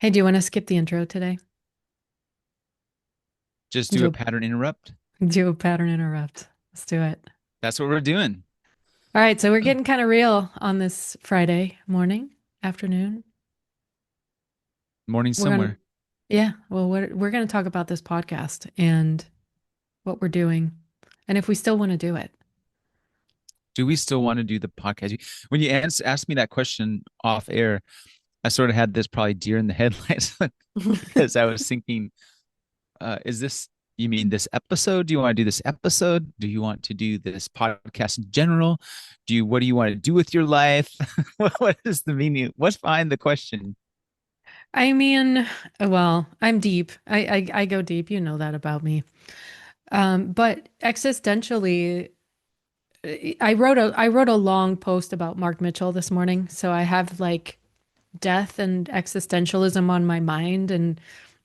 Hey, do you want to skip the intro today? Just do a Do pattern interrupt. do a pattern interrupt. Let's do it. That's what we're doing. All right, so we're getting kind of real on this Friday morning, afternoon. Morning We're gonna, somewhere. yeah, well, we're gonna talk about this podcast and what we're doing, and if we still want to do it. Do we still want to do the podcast? When you asked me that question off air, I sort of had this probably deer in the headlights because I was thinking, is this, you mean this episode? Do you want to do this episode? Do you want to do this podcast in general? What do you want to do with your life? What is the meaning? What's behind the question? I mean, well, I'm deep. I go deep. You know that about me. But existentially, I wrote a long post about Mark Mitchell this morning, so I have like death and existentialism on my mind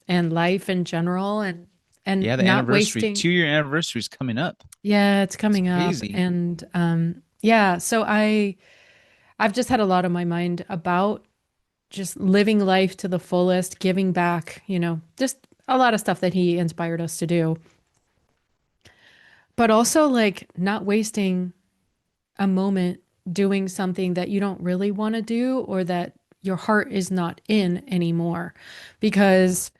and life in general and Yeah, the not anniversary, wasting. 2 year anniversary is coming up. Yeah, it's It's coming up crazy. and yeah, so I've just had a lot on my mind about just living life to the fullest, giving back, just a lot of stuff that he inspired us to do, but also like not wasting a moment doing something that you don't really want to do or that your heart is not in anymore because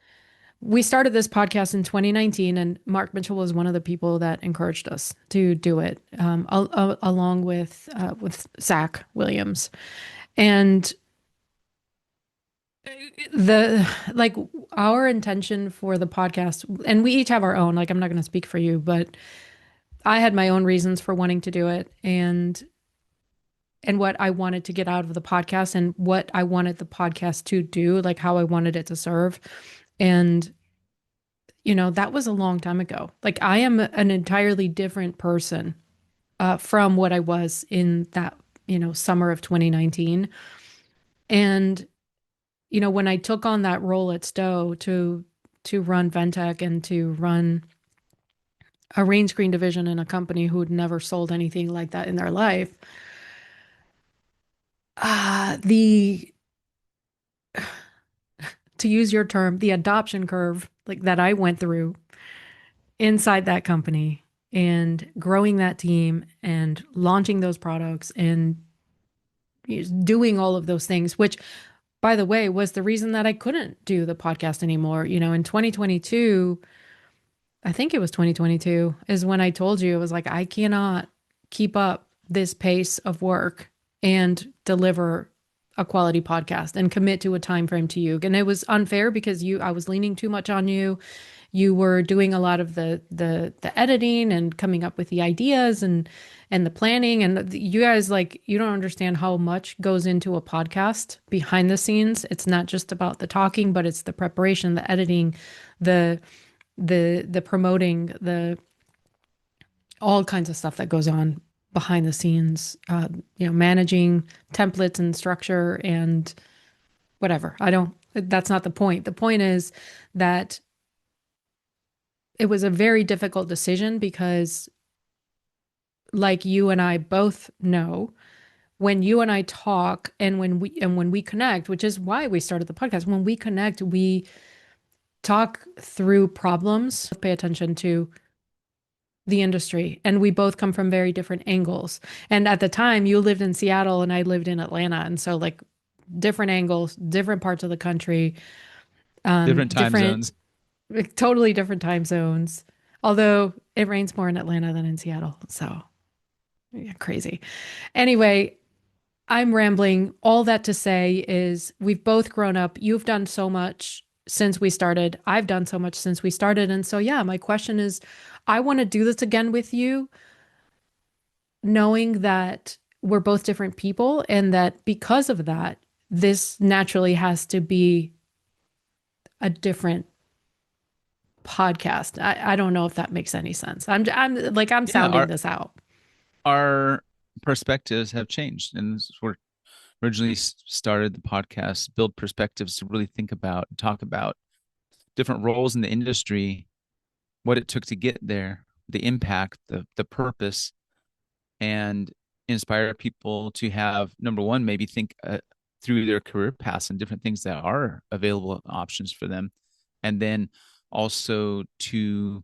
we started this podcast in 2019, and Mark Mitchell was one of the people that encouraged us to do it, along with Zach Williams. And the like our intention for the podcast, and we each have our own. Like, I'm not going to speak for you, but I had my own reasons for wanting to do it, and what I wanted to get out of the podcast, and what I wanted the podcast to do, like how I wanted it to serve, and that was a long time ago. Like I am an entirely different person from what I was in that, summer of 2019. And, when I took on that role at Stowe to run Ventec and to run a rain screen division in a company who had never sold anything like that in their life, the to use your term, the adoption curve like that I went through inside that company and growing that team and launching those products and doing all of those things, which, by the way, was the reason that I couldn't do the podcast anymore. In 2022, I think it was 2022, is when I told you, it was like, I cannot keep up this pace of work and deliver a quality podcast and commit to a time frame to you. And it was unfair because I was leaning too much on you. You were doing a lot of the editing and coming up with the ideas and the planning, and you guys, like, you don't understand how much goes into a podcast behind the scenes. It's not just about the talking, but it's the preparation, the editing, the the promoting, the all kinds of stuff that goes on behind the scenes, managing templates and structure and whatever. I don't, that's not the point. The point is that it was a very difficult decision because, like you and I both know, when you and I talk and when we connect, which is why we started the podcast, when we connect, we talk through problems, pay attention to the industry, and we both come from very different angles. And at the time, you lived in Seattle and I lived in Atlanta, and so like different angles, different parts of the country, Different time different, zones. like, totally different time zones. Although it rains more in Atlanta than in Seattle, so yeah, crazy. Anyway, I'm rambling. All that to say is we've both grown up. You've done so much since we started. I've done so much since we started. And so, yeah, my question is, I want to do this again with you, knowing that we're both different people and that because of that, this naturally has to be a different podcast. I don't know if that makes any sense. I'm Yeah, sounding this out. our perspectives have changed, and this is where originally started the podcast, build perspectives to really think about, talk about different roles in the industry, what it took to get there, the impact, the purpose, and inspire people to have number one, maybe think through their career paths and different things that are available options for them. And then also to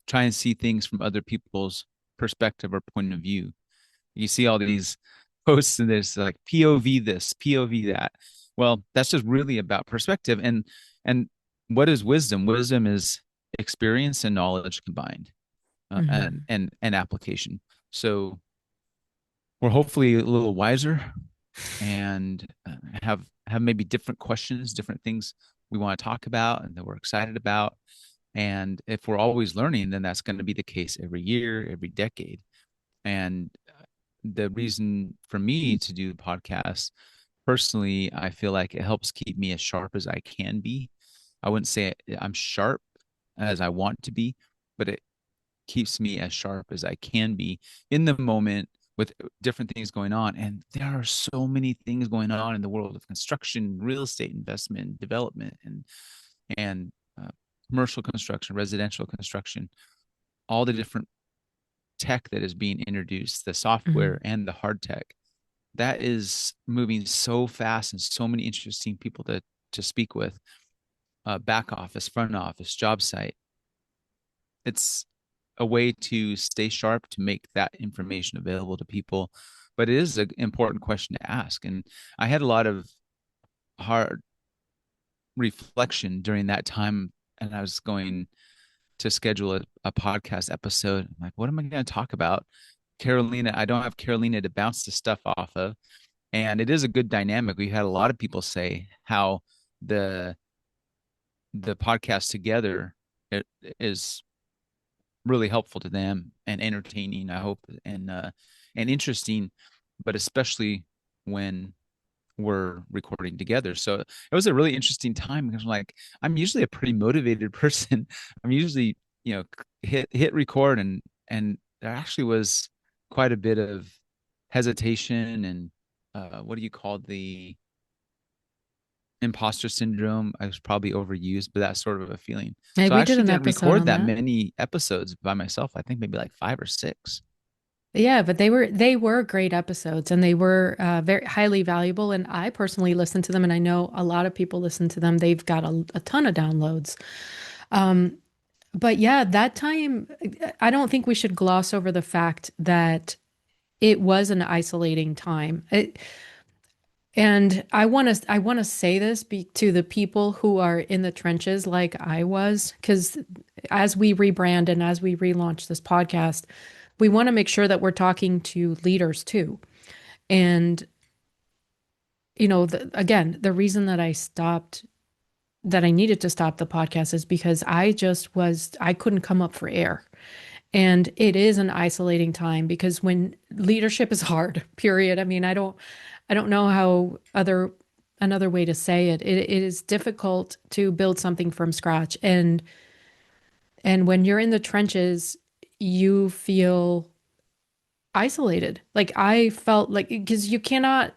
try and see things from other people's perspective or point of view. You see all these posts and there's like POV this, POV that. Well, that's just really about perspective. And what is wisdom? Wisdom is experience and knowledge combined, Hmm. and application. So we're hopefully a little wiser and have maybe different questions, different things we want to talk about and that we're excited about. And if we're always learning, then that's going to be the case every year, every decade. And the reason for me to do the podcast personally, I feel like it helps keep me as sharp as I can be. I wouldn't say I'm sharp as I want to be, but it keeps me as sharp as I can be in the moment with different things going on. And there are so many things going on in the world of construction, real estate investment, development, and commercial construction, residential construction, all the different tech that is being introduced, the Hmm. software and the hard tech. That is moving so fast and so many interesting people to speak with. Back office, front office, job site. It's a way to stay sharp to make that information available to people. But it is an important question to ask. And I had a lot of hard reflection during that time. And I was going to schedule a podcast episode. I'm like, what am I going to talk about? Carolina, I don't have Carolina to bounce the stuff off of. And it is a good dynamic. We had a lot of people say how the the podcast together it is really helpful to them and entertaining, I hope, and interesting, but especially when we're recording together. So it was a really interesting time because I'm usually a pretty motivated person. I'm usually, hit record and there actually was quite a bit of hesitation and what do you call the imposter syndrome. I was probably overused, but that's sort of a feeling. Hey, So I we did actually an didn't episode record on that that. many episodes by myself. I think maybe like five or six. Yeah, but they were great episodes and they were very highly valuable. And I personally listened to them, and I know a lot of people listen to them. They've got a ton of downloads. Um, but yeah, that time, I don't think we should gloss over the fact that it was an isolating time. And I want to say this to the people who are in the trenches like I was, because as we rebrand and as we relaunch this podcast, we want to make sure that we're talking to leaders too. And again, the reason that I needed to stop the podcast is because I couldn't come up for air. And it is an isolating time because when leadership is hard, period. I mean, I don't know how another way to say it. It is difficult to build something from scratch. And when you're in the trenches, you feel isolated. Like I felt like because you cannot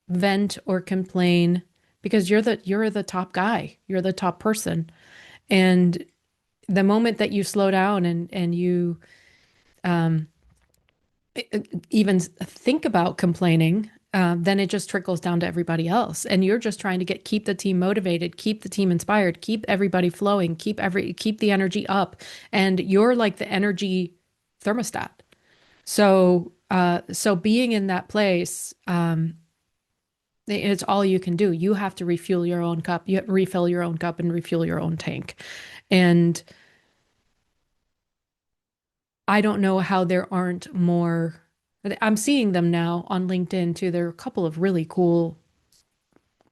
vent or complain because you're the top guy. You're the top person. And the moment that you slow down and you um, even think about complaining, then it just trickles down to everybody else. And you're just trying to keep the team motivated, keep the team inspired, keep everybody flowing, keep the energy up. And you're like the energy thermostat. So being in that place, it's all you can do. You have to refuel your own cup. You refill your own cup and refuel your own tank. And I don't know how there aren't more. I'm seeing them now on LinkedIn too. There are a couple of really cool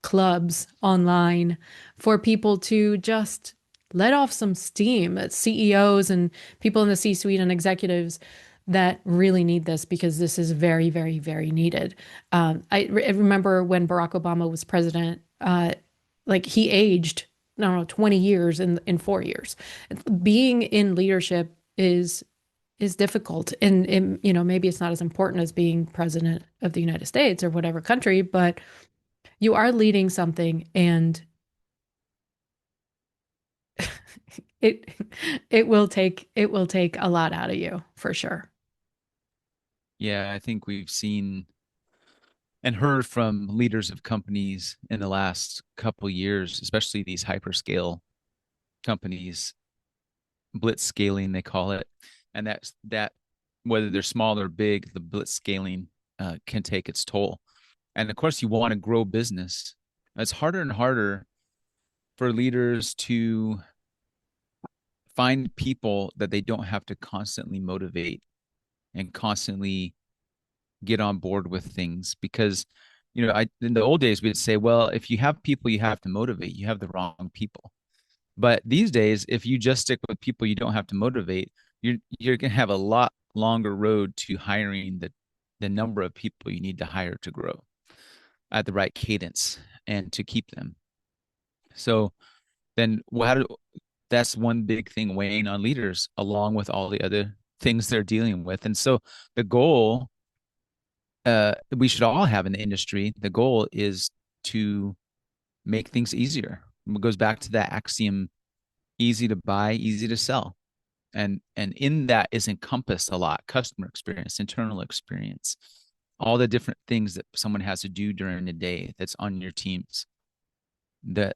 clubs online for people to just let off some steam. CEOs and people in the C-suite and executives that really need this because this is very, very, very needed. I remember when Barack Obama was president, like he aged, I don't know, 20 years in 4 years. Being in leadership is difficult. And maybe it's not as important as being president of the United States or whatever country, but you are leading something and it it will take a lot out of you for sure. Yeah, I think we've seen and heard from leaders of companies in the last couple years, especially these hyperscale companies, blitz scaling they call it, and that whether they're small or big, the blitz scaling can take its toll. And of course, you want to grow business. It's harder and harder for leaders to find people that they don't have to constantly motivate and constantly get on board with things because I in the old days we'd say, well, if you have people you have to motivate, you have the wrong people. But these days, if you just stick with people you don't have to motivate, you're going to have a lot longer road to hiring the number of people you need to hire to grow at the right cadence and to keep them. So then that's one big thing weighing on leaders along with all the other things they're dealing with. And so the goal we should all have in the industry, the goal is to make things easier. It goes back to that axiom, easy to buy, easy to sell. And in that is encompassed a lot: customer experience, internal experience, all the different things that someone has to do during the day that's on your teams. The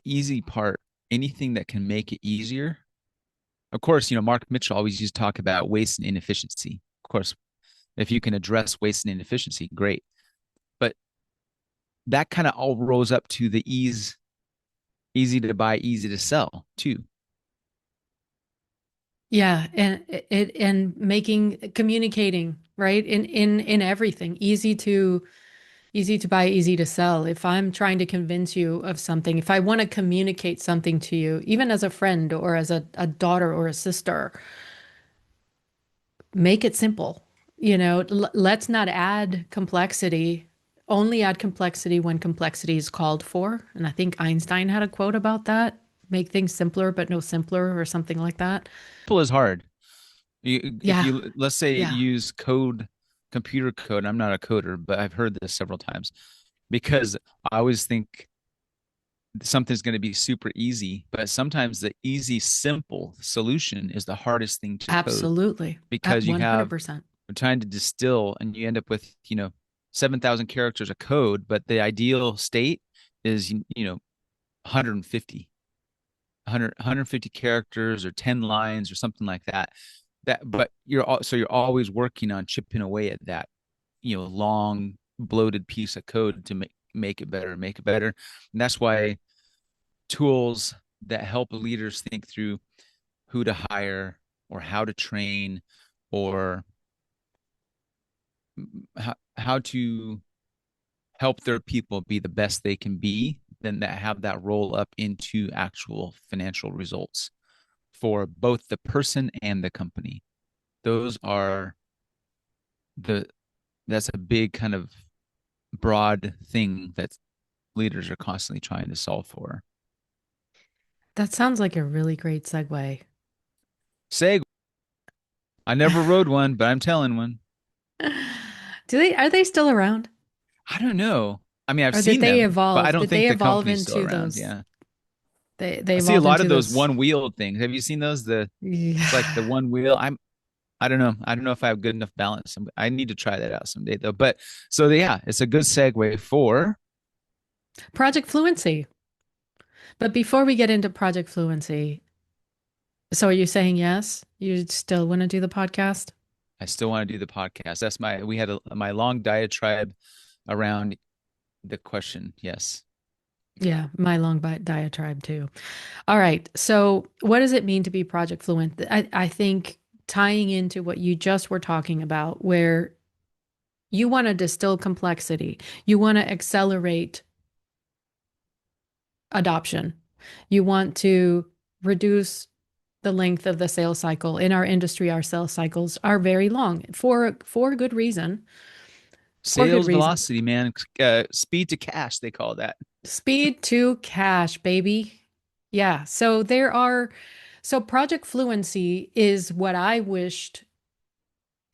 easy part, anything that can make it easier. Of course, Mark Mitchell always used to talk about waste and inefficiency. Of course, if you can address waste and inefficiency, great. But that kind of all rose up to the easy to buy, easy to sell too. Yeah, and making communicating, right? In everything. Easy to buy, easy to sell. If I'm trying to convince you of something, if I want to communicate something to you, even as a friend or as a daughter or a sister, make it simple. Let's not add complexity. Only add complexity when complexity is called for. And I think Einstein had a quote about that. Make things simpler, but no simpler, or something like that. Simple is hard. If Yeah, you, let's say, yeah, use computer code. I'm not a coder, but I've heard this several times because I always think something's going to be super easy, but sometimes the easy, simple solution is the hardest thing to code absolutely. At because you have 100%. you're trying to distill and you end up with 7,000 characters of code, but the ideal state is 150 characters or 10 lines or something like that. But you're always working on chipping away at that long bloated piece of code to make it better, and that's why tools that help leaders think through who to hire or how to train or how to help their people be the best they can be, then that have that roll up into actual financial results for both the person and the company. Those are the that's a big kind of broad thing that leaders are constantly trying to solve for. That sounds like a really great segue. Seg, I never rode one, but I'm telling one. Are they still around? I don't know. I mean, I've Or did seen they them, but I evolve? don't Did think they the evolve company's still into around. those? Yeah. They I see a evolved lot of into those those. one-wheeled things. Have you seen those? It's like the Yeah. one wheel. I don't know. I don't know if I have good enough balance. I need to try that out someday though. But so yeah, it's a good segue for Project Fluency. But before we get into Project Fluency, so are you saying yes? You still want to do the podcast? I still want to do the podcast. We had my long diatribe around the question. Yes. Yeah, my long diatribe too. All right. So, what does it mean to be Project Fluent? I think tying into what you just were talking about, where you want to distill complexity, you want to accelerate adoption, you want to reduce the length of the sales cycle. In our industry, our sales cycles are very long for good reason. For good Sales reason. velocity, man. Speed to cash, they call that. Speed to cash, baby. Yeah. So Project Fluency is what I wished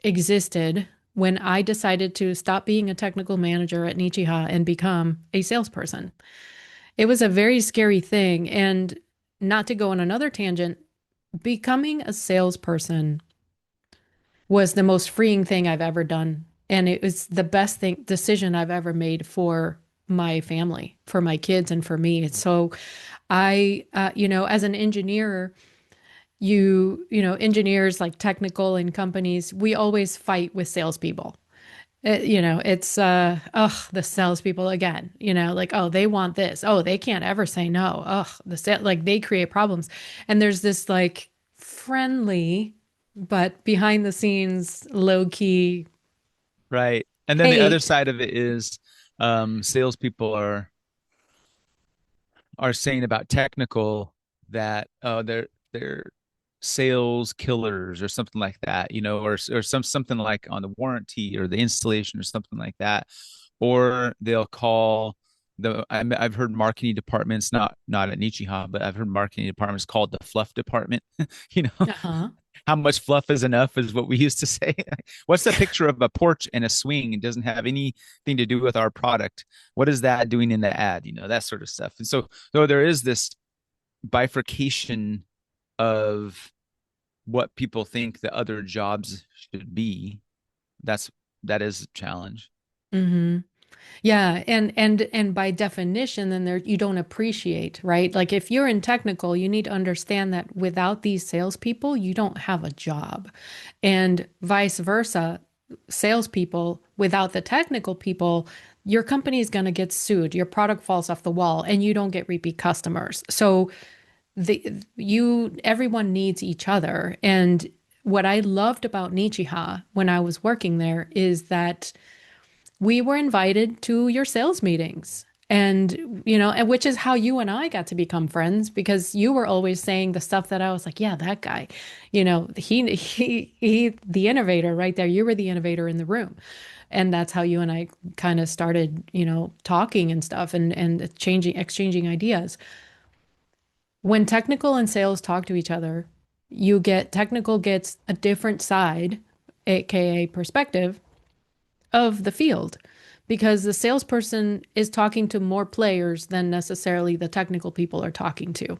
existed when I decided to stop being a technical manager at Nichiha and become a salesperson. It was a very scary thing. And not to go on another tangent, becoming a salesperson was the most freeing thing I've ever done And it was the best decision I've ever made for my family, for my kids, and for me. So as an engineer, engineers like technical in companies, we always fight with salespeople. It's the salespeople again. Like, oh, they want this. Oh, they can't ever say no. Like they create problems, and there's this like friendly, but behind the scenes, low key Right. And then the other hate. side of it is salespeople are saying about technical that they're sales killers or something like that, or something like on the warranty or the installation or something like that. Or they'll call I've heard marketing departments, not at Nichiha, but I've heard marketing departments called the fluff department. you know, Uh-huh. how much fluff is enough is what we used to say. What's the picture of a porch and a swing? It doesn't have anything to do with our product. What is that doing in the ad? That sort of stuff. And so there is this bifurcation of what people think the other jobs should be. That's that is a challenge. Mm-hmm. Yeah, and by definition, then there you don't appreciate, right? Like if you're in technical, you need to understand that without these salespeople, you don't have a job. And vice versa, salespeople without the technical people, your company is going to get sued, your product falls off the wall, and you don't get repeat customers. So everyone needs each other. And what I loved about Nichiha when I was working there is that we were invited to your sales meetings. And which is how you and I got to become friends because you were always saying the stuff that I was like, yeah, that guy, the innovator right there. You were the innovator in the room. And that's how you and I kind of started, talking and stuff and exchanging ideas. When technical and sales talk to each other, technical gets a different side, aka perspective of the field because the salesperson is talking to more players than necessarily the technical people are talking to.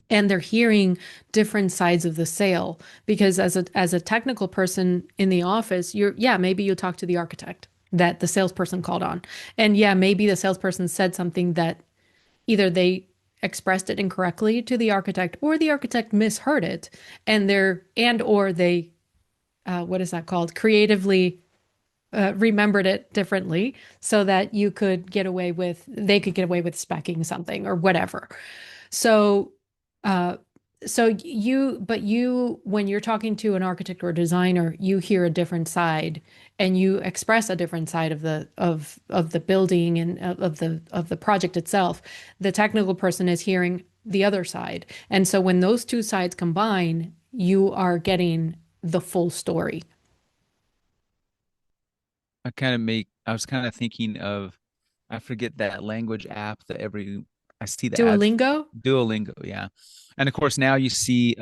And they're hearing different sides of the sale because as a technical person in the office, maybe you talk to the architect that the salesperson called on. And yeah, maybe the salesperson said something that either they expressed it incorrectly to the architect or the architect misheard it or they what is that called? Creatively remembered it differently so that they could get away with specking something or whatever. So, uh, when you're talking to an architect or a designer, you hear a different side and you express a different side of the building and of the project itself. The technical person is hearing the other side. And so when those two sides combine, you are getting the full story. I was kind of thinking of, I forget that language app that I see the ads, Duolingo? Duolingo, yeah. And of course now you see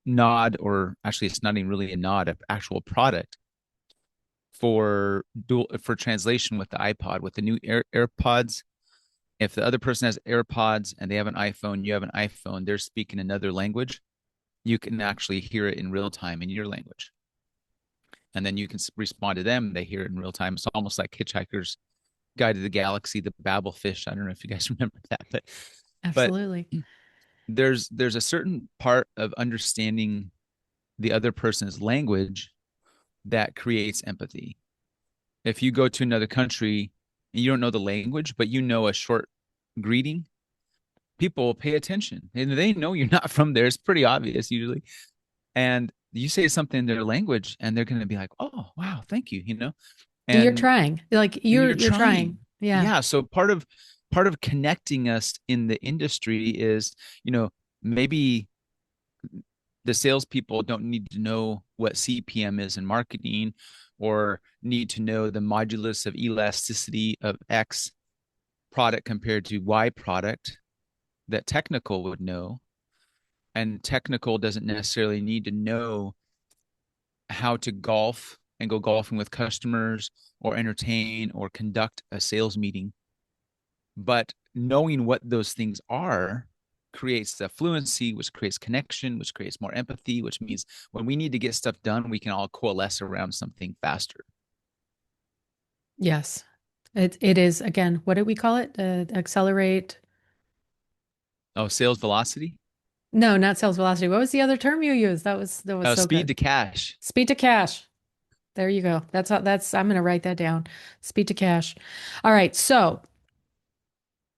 nod, or actually it's not even really a nod, an actual product for translation with the iPod, with the new AirPods. If the other person has AirPods and they have an iPhone, you have an iPhone, they're speaking another language, you can actually hear it in real time in your language. And then you can respond to them. They hear it in real time. It's almost like Hitchhiker's Guide to the Galaxy, the Babel fish. I don't know if you guys remember that, but Absolutely. there's a certain part of understanding the other person's language that creates empathy. If you go to another country and you don't know the language, but you know a short greeting, people pay attention and they know you're not from there. It's pretty obvious usually. And you say something in their language and they're going to be like, oh, wow, thank you, You're and trying. Like you're you're trying. trying. Yeah. Yeah. So part of connecting us in the industry is, maybe the salespeople don't need to know what CPM is in marketing or need to know the modulus of elasticity of X product compared to Y product that technical would know. And technical doesn't necessarily need to know how to golf and go golfing with customers or entertain or conduct a sales meeting. But knowing what those things are creates the fluency, which creates connection, which creates more empathy, which means when we need to get stuff done, we can all coalesce around something faster. Yes. It is, again, what did we call it? Accelerate. Oh, sales velocity? No, not sales velocity. What was the other term you used? That was Oh, so speed good. to cash. Speed to cash. There you go. I'm going to write that down. Speed to cash. All right. So,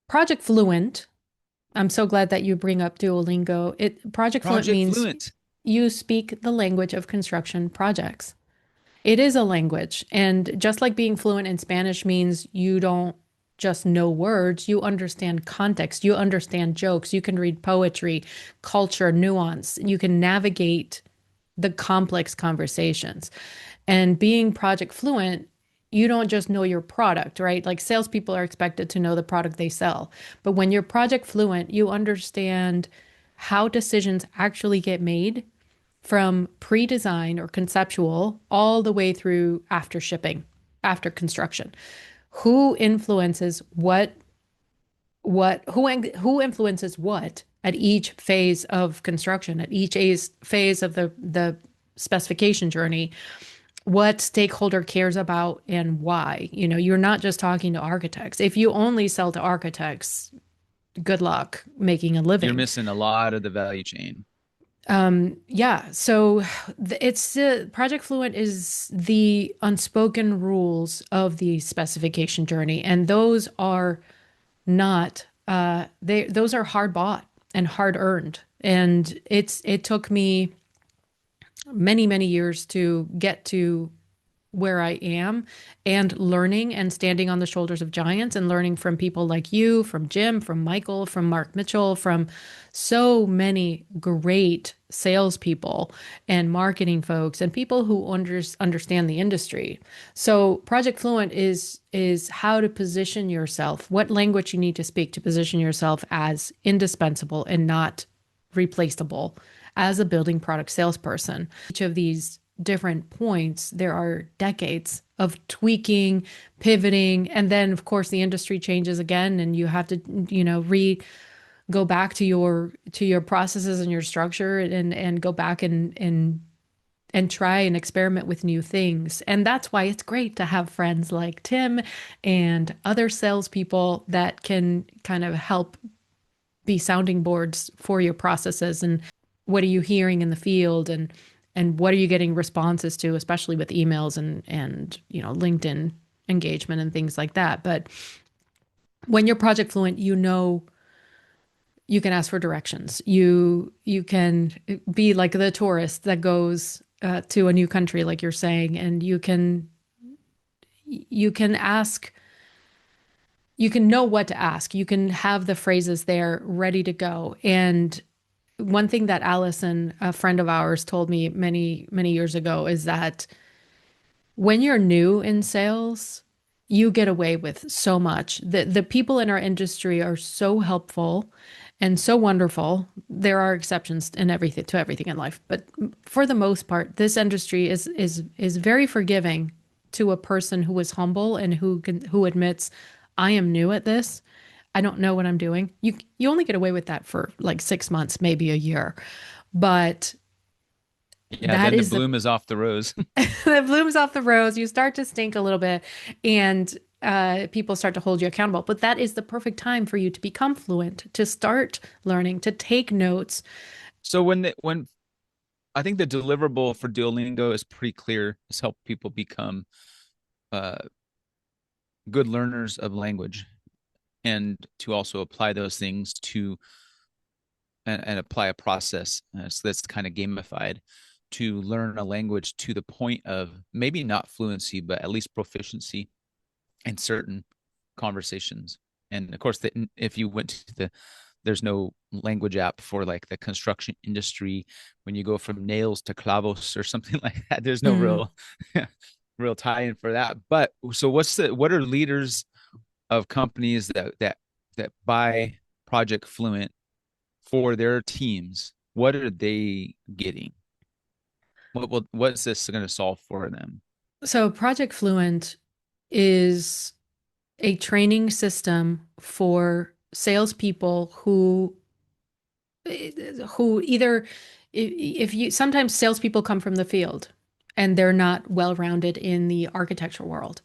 Project Fluent. I'm so glad that you bring up Duolingo. Project Fluent Project means Fluent. you speak the language of construction projects. It is a language. And just like being fluent in Spanish means you don't just know words, you understand context, you understand jokes, you can read poetry, culture, nuance, you can navigate the complex conversations. And being project fluent, you don't just know your product, right? Like salespeople are expected to know the product they sell. But when you're project fluent, you understand how decisions actually get made from pre-design or conceptual all the way through after shipping, after construction. Who influences who influences what at each phase of construction, at each phase of the specification journey, what stakeholder cares about and why. You're not just talking to architects. If you only sell to architects, good luck making a You're living. missing a lot of the value chain. Yeah, so it's Project Fluent is the unspoken rules of the specification journey, and those are not those are hard bought and hard earned, and it took me many years to get to where I am and learning and standing on the shoulders of giants and learning from people like you, from Jim, from Michael, from Mark Mitchell, from so many great salespeople and marketing folks and people who understand the industry. So Project Fluent is how to position yourself, what language you need to speak to position yourself as indispensable and not replaceable as a building product salesperson. Each of these different points, there are decades of tweaking, pivoting, and then of course the industry changes again and you have to, go back to your processes and your structure and go back and try and experiment with new things. And that's why it's great to have friends like Tim and other salespeople that can kind of help be sounding boards for your processes and what are you hearing in the field and what are you getting responses to, especially with emails and LinkedIn engagement and things like that. But when you're project fluent, you can ask for directions. You can be like the tourist that goes to a new country, like you're saying, and you can ask. You can know what to ask. You can have the phrases there ready to go. And one thing that Allison, a friend of ours, told me many years ago is that when you're new in sales, you get away with so much. The people in our industry are so helpful and so wonderful. There are exceptions in everything to everything in life, but for the most part, this industry is very forgiving to a person who is humble and who admits, I am new at this. I don't know what I'm doing. You only get away with that for like 6 months, maybe a year, but Yeah, that then the is the bloom is off the rose. that blooms off the rose. You start to stink a little bit, and people start to hold you accountable. But that is the perfect time for you to become fluent, to start learning, to take notes. So when I think the deliverable for Duolingo is pretty clear, is help people become uh, good learners of language and to also apply those things to and apply a process so that's kind of gamified to learn a language to the point of maybe not fluency, but at least proficiency in certain conversations. And of course, if you went to there's no language app for like the construction industry. When you go from nails to clavos or something like that, there's no Mm. real tie-in for that. But so what are leaders of companies that buy Project Fluent for their teams? What are they getting? What's this going to solve for them? So, Project Fluent is a training system for salespeople who who either, if you, sometimes salespeople come from the field and they're not well-rounded in the architectural world.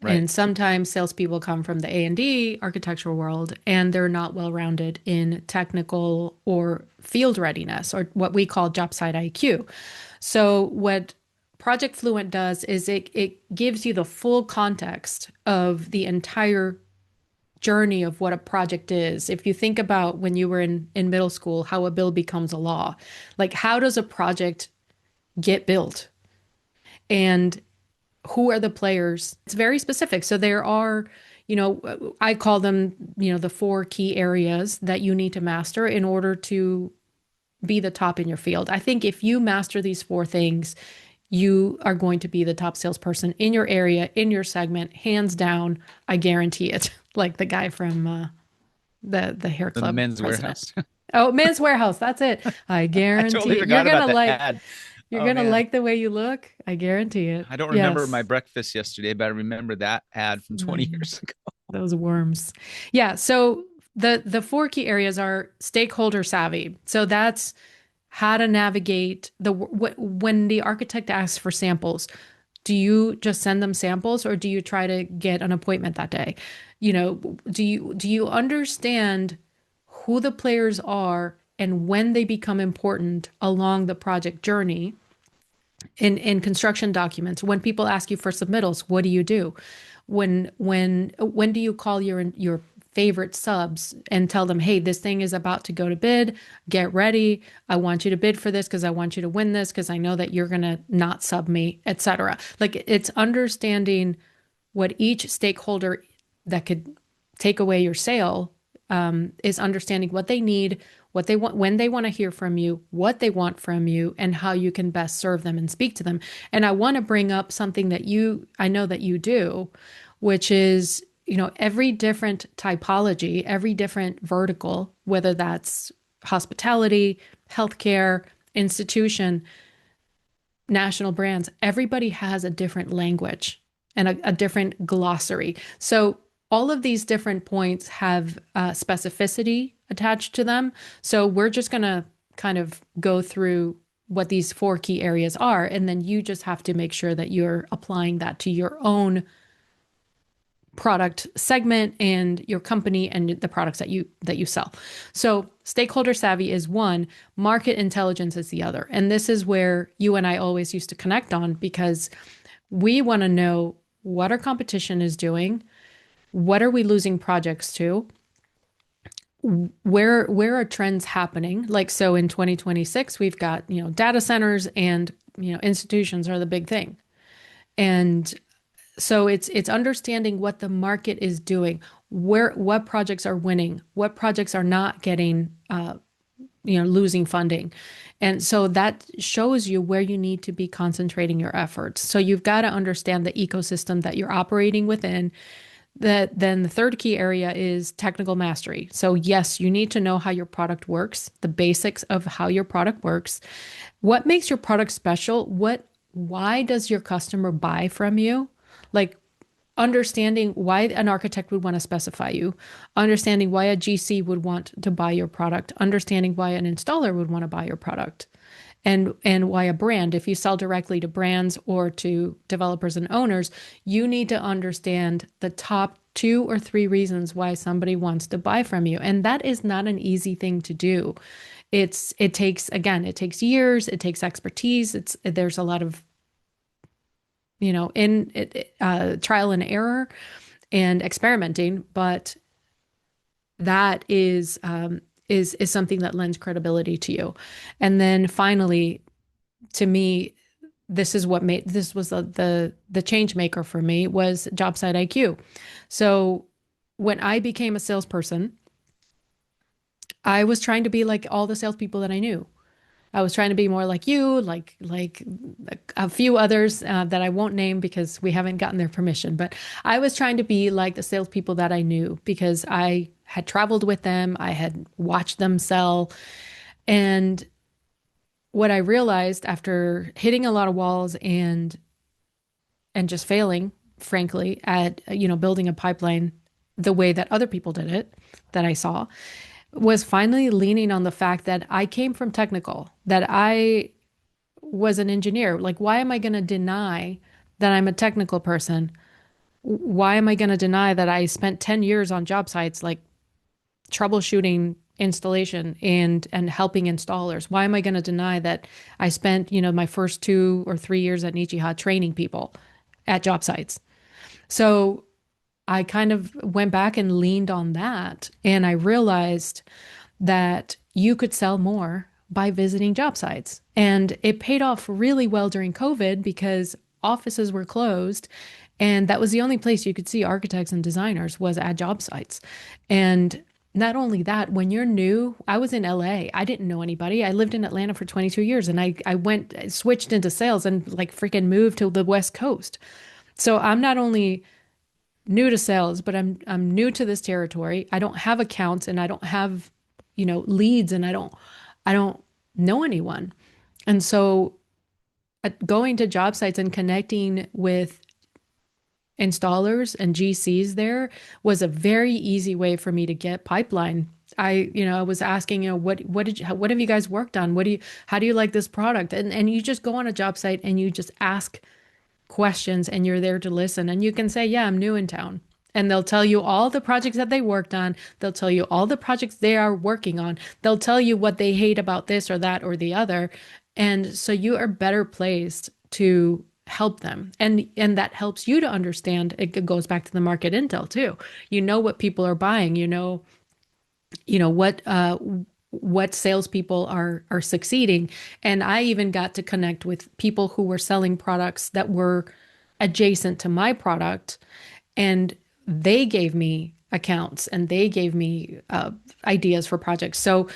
Right. And sometimes salespeople come from the A&D architectural world and they're not well-rounded in technical or field readiness, or what we call job site IQ. So what Project Fluent does is it gives you the full context of the entire journey of what a project is. If you think about when you were in middle school, how a bill becomes a law, like how does a project get built? And who are the players? It's very specific. So there are, I call them, the four key areas that you need to master in order to be the top in your field. I think if you master these four things, you are going to be the top salesperson in your area, in your segment, hands down. I guarantee it. Like the guy from the hair The club Men's president. Warehouse. Oh, Men's Warehouse. That's it. I I guarantee totally it. forgot about that ad. You're Oh gonna man. like the way you look. I guarantee it. I don't remember my Yes. breakfast yesterday, but I remember that ad from 20 Mm, years ago. those worms. Yeah. So the four key areas are stakeholder savvy. So that's how to navigate when the architect asks for samples. Do you just send them samples or do you try to get an appointment that day? Do you understand who the players are and when they become important along the project journey? In construction documents, when people ask you for submittals, what do you do? When do you call your favorite subs and tell them, hey, this thing is about to go to bid, get ready, I want you to bid for this because I want you to win this because I know that you're going to not sub me, etc. Like, it's understanding what each stakeholder that could take away your sale, is understanding what they need, what they want, when they want to hear from you, what they want from you, and how you can best serve them and speak to them. And I want to bring up something that I know that you do, which is, every different typology, every different vertical, whether that's hospitality, healthcare, institution, national brands, everybody has a different language and a different glossary. So all of these different points have specificity attached to them. So we're just going to kind of go through what these four key areas are, and then you just have to make sure that you're applying that to your own product segment and your company and the products that you sell. So stakeholder savvy is one, market intelligence is the other. And this is where you and I always used to connect on, because we want to know what our competition is doing, what are we losing projects to, where are trends happening? Like, so in 2026 we've got, data centers and, institutions are the big thing. And so it's understanding what the market is doing, what projects are winning, what projects are not getting, losing funding. And so that shows you where you need to be concentrating your efforts. So you've got to understand the ecosystem that you're operating within. Then the third key area is technical mastery. So yes, you need to know how your product works, the basics of how your product works. What makes your product special? Why does your customer buy from you? Like, understanding why an architect would want to specify you, understanding why a GC would want to buy your product, understanding why an installer would want to buy your product, and why a brand, if you sell directly to brands or to developers and owners, you need to understand the top 2 or 3 reasons why somebody wants to buy from you. And that is not an easy thing to do. It takes years, it takes expertise. There's a lot of, trial and error and experimenting, but that is something that lends credibility to you. And then finally, to me, this was the change maker for me, was job site IQ. So when I became a salesperson, I was trying to be like all the salespeople that I knew. I was trying to be more like you, like a few others that I won't name because we haven't gotten their permission. But I was trying to be like the salespeople that I knew because I had traveled with them, I had watched them sell, and what I realized after hitting a lot of walls and just failing, frankly, at building a pipeline the way that other people did it, that I saw, was finally leaning on the fact that I came from technical, that I was an engineer. Like, why am I going to deny that I'm a technical person? Why am I going to deny that I spent 10 years on job sites, like troubleshooting installation and helping installers? Why am I going to deny that I spent, my first 2 or 3 years at Nichiha training people at job sites? So I kind of went back and leaned on that. And I realized that you could sell more by visiting job sites. And it paid off really well during COVID because offices were closed. And that was the only place you could see architects and designers was at job sites. And not only that, when you're new, I was in LA. I didn't know anybody. I lived in Atlanta for 22 years and I switched into sales and like freaking moved to the West Coast. So I'm not only new to sales, but I'm new to this territory. I don't have accounts and I don't have, leads and I don't know anyone. And so going to job sites and connecting with installers and GCs there was a very easy way for me to get pipeline. I was asking, what have you guys worked on? How do you like this product? And you just go on a job site and you just ask questions and you're there to listen. And you can say, yeah, I'm new in town. And they'll tell you all the projects that they worked on. They'll tell you all the projects they are working on. They'll tell you what they hate about this or that or the other. And so you are better placed to help them. And that helps you to understand. It goes back to the market intel too. You know what people are buying. What salespeople are succeeding. And I even got to connect with people who were selling products that were adjacent to my product, and they gave me accounts and they gave me ideas for projects. So,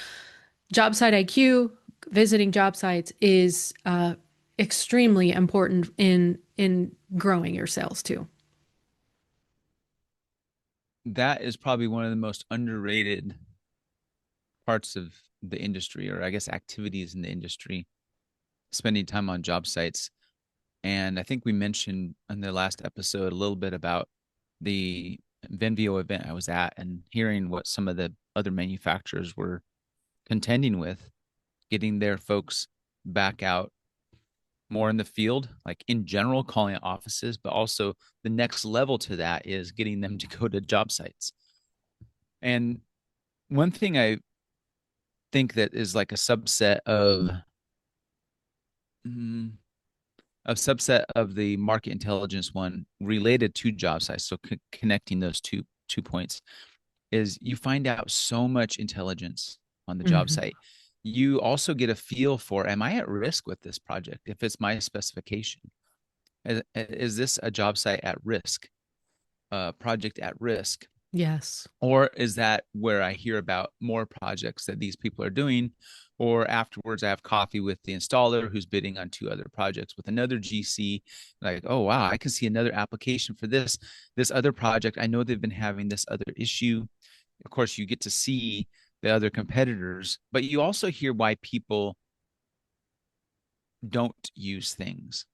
job site IQ, visiting job sites is extremely important in growing your sales too. That is probably one of the most underrated parts of the industry, or I guess activities in the industry, spending time on job sites. And I think we mentioned in the last episode a little bit about the Venvio event I was at and hearing what some of the other manufacturers were contending with, getting their folks back out more in the field, like in general, calling it offices, but also the next level to that is getting them to go to job sites. And one thing I think that is like mm, a subset of the market intelligence one related to job sites. So connecting those two points is you find out so much intelligence on the job Hmm. site. You also get a feel for, am I at risk with this project? If it's my specification, is this a job site at risk, a project at risk? Yes. Or is that where I hear about more projects that these people are doing? Or afterwards, I have coffee with the installer who's bidding on two other projects with another GC. Like, oh, wow, I can see another application for this other project. I know they've been having this other issue. Of course, you get to see the other competitors, but you also hear why people don't use things.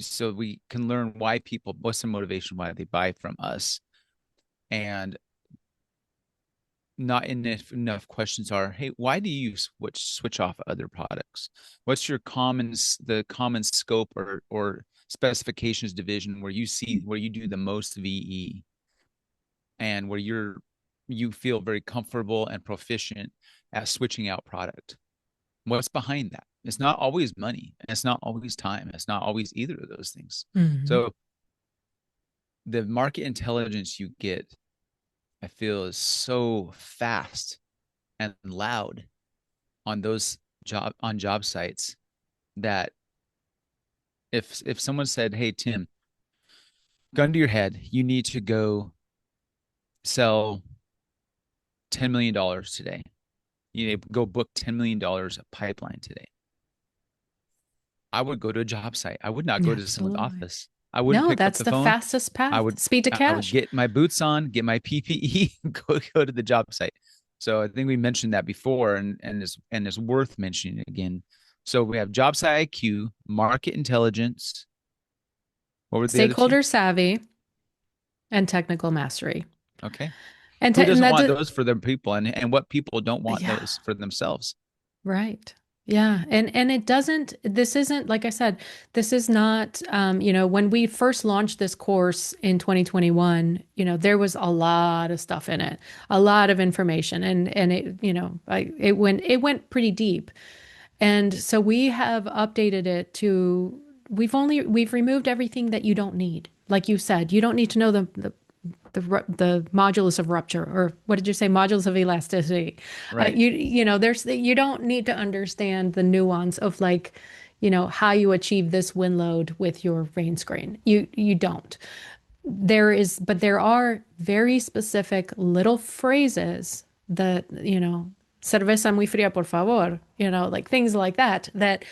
So we can learn why people, what's the motivation, why they buy from us. And not enough questions are, hey, why do you switch off other products? What's your the common scope or specifications division where you do the most VE and where you feel very comfortable and proficient at switching out product? What's behind that? It's not always money, and it's not always time, it's not always either of those things. Hmm. So the market intelligence you get, I feel, is so fast and loud on job sites that if someone said, "Hey Tim, gun to your head, you need to go sell $10 million today. You need to go book $10 million of pipeline today." I would go to a job site. I would not go to someone's Absolutely. office. I wouldn't No, pick up that's the the phone. fastest I path. would Speed to I would cash. get my boots on, get my PPE, go to the job site. So I think we mentioned that before, and it's worth mentioning again. So we have job site IQ, market intelligence. What were the other two? Stakeholder savvy and technical mastery. Okay. And Who and doesn't that want those for their people, and what people don't want yeah. those for themselves? Right. Yeah. And it doesn't, this isn't, like I said, this is not, when we first launched this course in 2021, there was a lot of stuff in it, a lot of information, and it went pretty deep. And so we have updated it to, we've removed everything that you don't need. Like you said, you don't need to know the modulus of rupture, or what did you say, modulus of elasticity. Right. There's, you don't need to understand the nuance of, like, how you achieve this wind load with your rain screen. You don't. But there are very specific little phrases that, cerveza muy fría, por favor, like things like that, that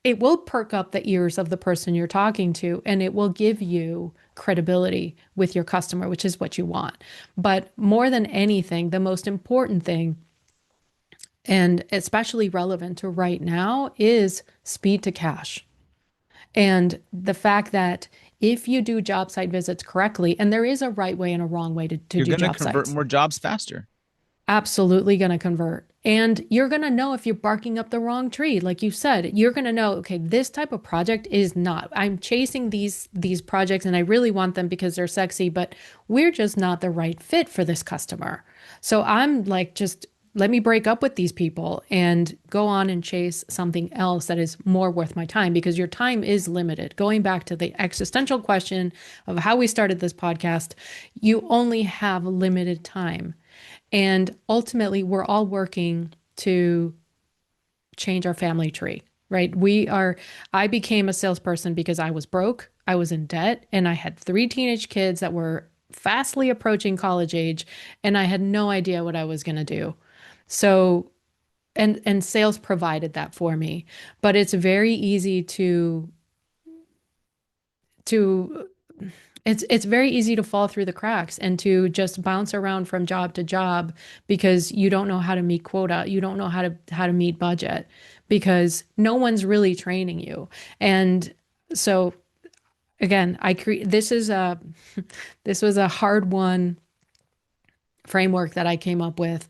it will perk up the ears of the person you're talking to, and it will give you credibility with your customer, which is what you want. But more than anything, the most important thing, and especially relevant to right now, is speed to cash. And the fact that if you do job site visits correctly, and there is a right way and a wrong way to You're do going to job convert sites, more jobs faster. absolutely going to convert. And you're going to know if you're barking up the wrong tree. Like you said, you're going to know, okay, this type of project is not. I'm chasing these projects and I really want them because they're sexy, but we're just not the right fit for this customer. So I'm like, just let me break up with these people and go on and chase something else that is more worth my time, because your time is limited. Going back to the existential question of how we started this podcast, you only have limited time. And ultimately, we're all working to change our family tree, right? I became a salesperson because I was broke, I was in debt, and I had three teenage kids that were fastly approaching college age, and I had no idea what I was going to do. So, and sales provided that for me. But it's very easy to it's very easy to fall through the cracks and to just bounce around from job to job because you don't know how to meet quota, you don't know how to meet budget, because no one's really training you. And so again, this is a this was a hard one framework that I came up with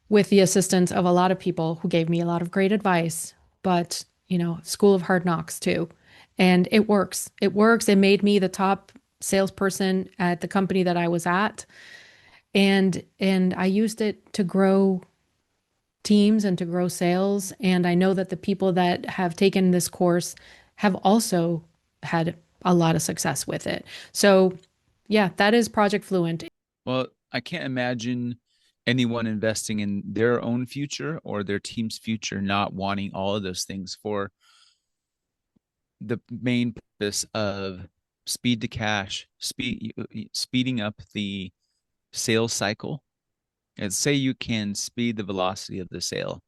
the assistance of a lot of people who gave me a lot of great advice, but, school of hard knocks too. And it works. It works. It made me the top salesperson at the company that I was at. And I used it to grow teams and to grow sales. And I know that the people that have taken this course have also had a lot of success with it. So, yeah, that is Project Fluent. Well, I can't imagine anyone investing in their own future or their team's future not wanting all of those things for the main purpose of speed to cash, speeding up the sales cycle. And say you can speed the velocity of the sale.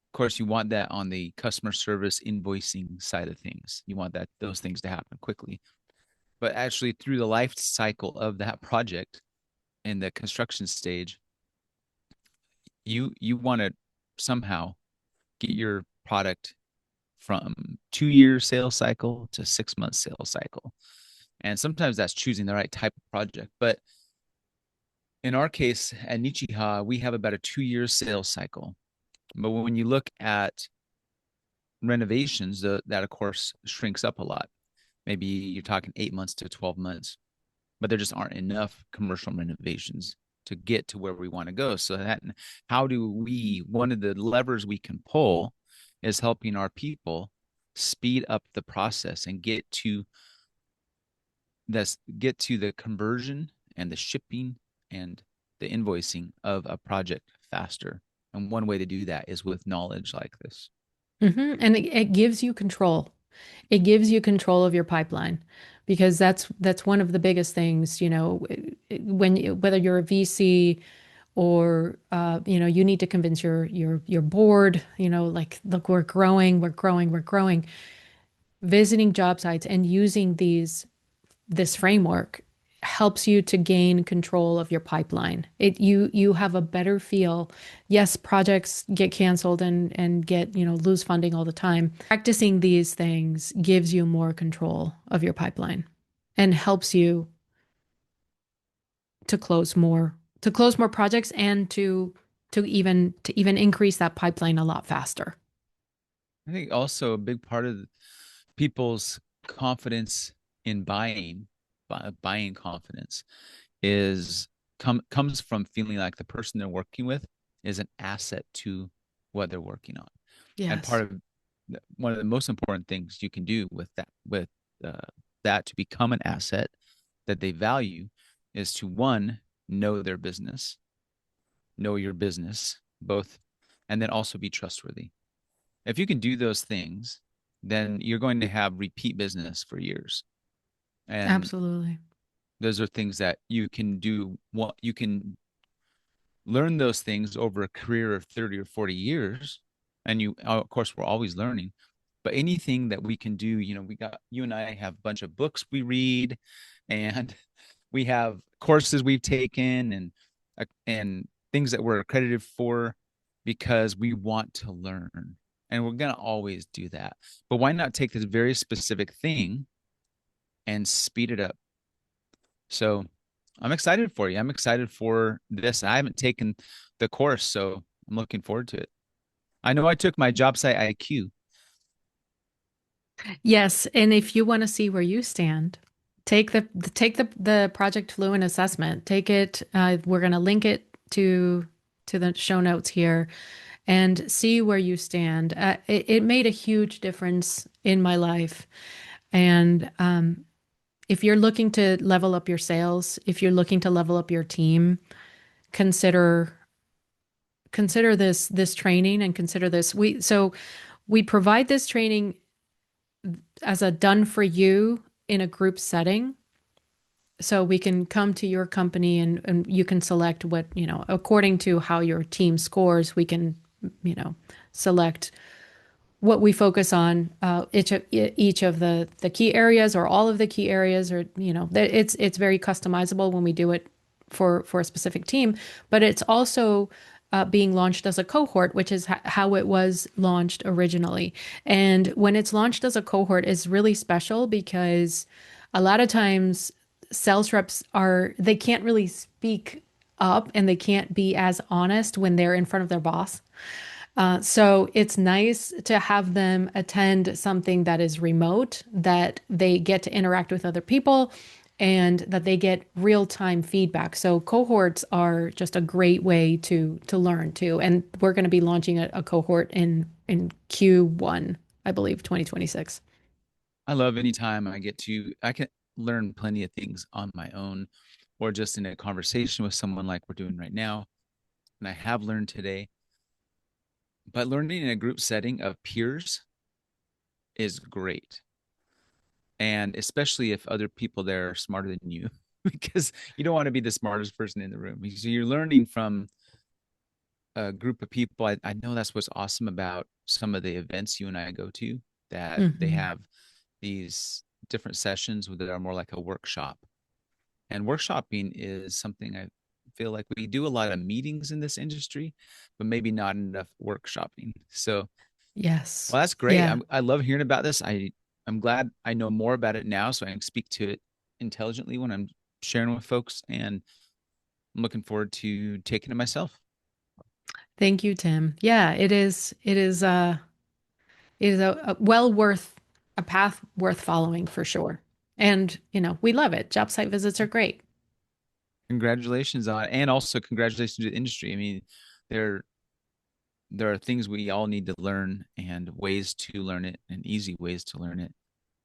Of course, you want that on the customer service invoicing side of things. You want those things to happen quickly. But actually, through the life cycle of that project in the construction stage, you want to somehow get your product from 2 year sales cycle to 6 month sales cycle. And sometimes that's choosing the right type of project. But in our case at Nichiha, we have about a 2 year sales cycle. But when you look at renovations, that of course shrinks up a lot. Maybe you're talking 8 months to 12 months, but there just aren't enough commercial renovations to get to where we want to go. So one of the levers we can pull is helping our people speed up the process and get to the conversion and the shipping and the invoicing of a project faster. And one way to do that is with knowledge like this. And it gives you control. It gives you control of your pipeline, because that's one of the biggest things, whether you're a VC or you need to convince your board, like, look, we're growing, we're growing, we're growing. Visiting job sites and using this framework helps you to gain control of your pipeline. You have a better feel. Yes, projects get canceled and get, lose funding all the time. Practicing these things gives you more control of your pipeline and helps you to close more to close more projects and to even increase that pipeline a lot faster. I think also a big part of people's confidence in buying confidence is comes from feeling like the person they're working with is an asset to what they're working on. And part Yes, of one of the most important things you can do uh, that to become an asset that they value is to one, know their business, know your business both, and then also be trustworthy. If you can do those things, then you're going to have repeat business for years. And absolutely. those are things that you can do. What you can learn those things over a career of 30 or 40 years. And of course, we're always learning. But anything that we can do, you and I have a bunch of books we read, and we have courses we've taken, and things that we're accredited for because we want to learn. And we're going to always do that. But why not take this very specific thing and speed it up? So I'm excited for you. I'm excited for this. I haven't taken the course, so I'm looking forward to it. I know I took my job site IQ. Yes, and if you want to see where you stand, take the Project Fluent assessment. Take it. We're going to link it to the show notes here, and see where you stand. It made a huge difference in my life. And if you're looking to level up your sales, if you're looking to level up your team, consider this training and consider this. We provide this training as a done for you in a group setting. So we can come to your company and you can select what, according to how your team scores, we can, select what we focus on, each of the key areas or all of the key areas, or, it's very customizable when we do it for a specific team, but it's also being launched as a cohort, which is how it was launched originally. And when it's launched as a cohort is really special because a lot of times sales reps they can't really speak up and they can't be as honest when they're in front of their boss. So it's nice to have them attend something that is remote, that they get to interact with other people, and that they get real-time feedback. So cohorts are just a great way to learn too. And we're going to be launching a cohort in Q1, I believe, 2026. I love anytime I can learn plenty of things on my own or just in a conversation with someone like we're doing right now. And I have learned today, but learning in a group setting of peers is great. And especially if other people there are smarter than you, because you don't want to be the smartest person in the room. So you're learning from a group of people. I know that's what's awesome about some of the events you and I go to, that they Hmm. have these different sessions that are more like a workshop. And workshopping is something I feel like we do a lot of meetings in this industry, but maybe not enough workshopping. So, Yes. well, that's great. Yeah. I love hearing about this. I'm glad I know more about it now, so I can speak to it intelligently when I'm sharing with folks. And I'm looking forward to taking it myself. Thank you, Tim. Yeah, it is a well worth a path worth following for sure. And, we love it. Job site visits are great. Congratulations on it, and also congratulations to the industry. I mean, there there are things we all need to learn and ways to learn it and easy ways to learn it.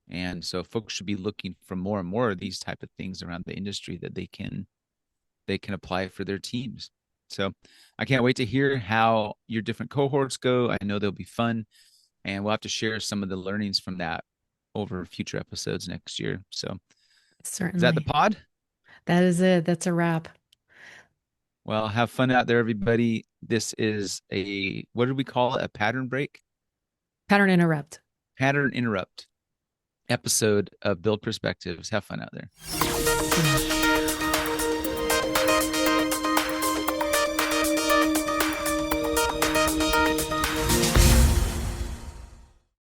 And so folks should be looking for more and more of these type of things around the industry that they can apply for their teams. So I can't wait to hear how your different cohorts go. I know they'll be fun, and we'll have to share some of the learnings from that over future episodes next year. So is that the Certainly. pod? That is it. That's a wrap. Well, have fun out there, everybody. This is what did we call it? A pattern break? Pattern interrupt. Pattern interrupt episode of Build Perspectives. Have fun out there. See ya.